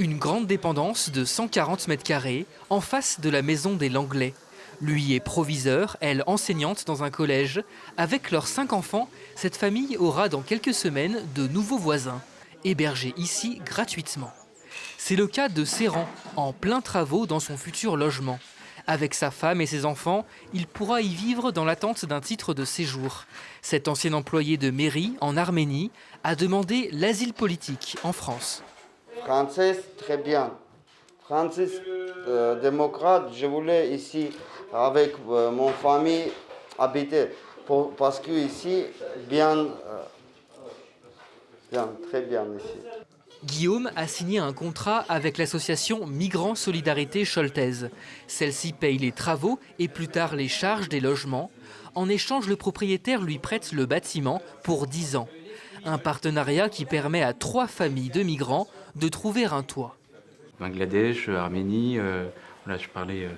Une grande dépendance de 140 mètres carrés en face de la maison des Langlais. Lui est proviseur, elle enseignante dans un collège. Avec leurs 5 enfants, cette famille aura dans quelques semaines de nouveaux voisins, hébergés ici gratuitement. C'est le cas de Serran, en plein travaux dans son futur logement. Avec sa femme et ses enfants, il pourra y vivre dans l'attente d'un titre de séjour. Cet ancien employé de mairie en Arménie a demandé l'asile politique en France. Français, très bien. Français, démocrate, je voulais ici, avec mon famille, habiter. Parce que ici, bien, très bien ici. Guillaume a signé un contrat avec l'association Migrants Solidarité Choltaise. Celle-ci paye les travaux et plus tard les charges des logements. En échange, le propriétaire lui prête le bâtiment pour 10 ans. Un partenariat qui permet à 3 familles de migrants de trouver un toit. Bangladesh, Arménie, voilà, je parlais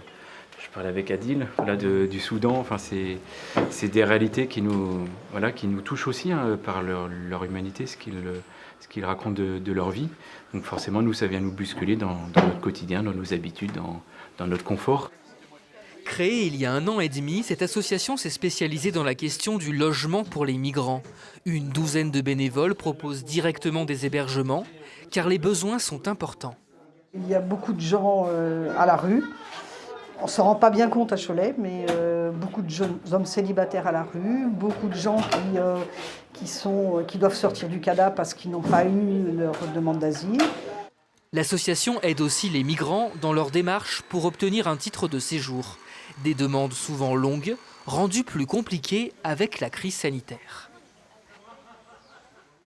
avec Adil, voilà, du Soudan. Enfin, c'est des réalités qui nous touchent aussi hein, par leur humanité, ce qu'ils racontent de leur vie. Donc forcément, nous, ça vient nous bousculer dans notre quotidien, dans nos habitudes, dans notre confort. Créée il y a 1 an et demi, cette association s'est spécialisée dans la question du logement pour les migrants. Une douzaine de bénévoles proposent directement des hébergements, car les besoins sont importants. Il y a beaucoup de gens à la rue. On ne se rend pas bien compte à Cholet, mais beaucoup de jeunes hommes célibataires à la rue, beaucoup de gens qui doivent sortir du CADA parce qu'ils n'ont pas eu leur demande d'asile. L'association aide aussi les migrants dans leur démarche pour obtenir un titre de séjour. Des demandes souvent longues, rendues plus compliquées avec la crise sanitaire.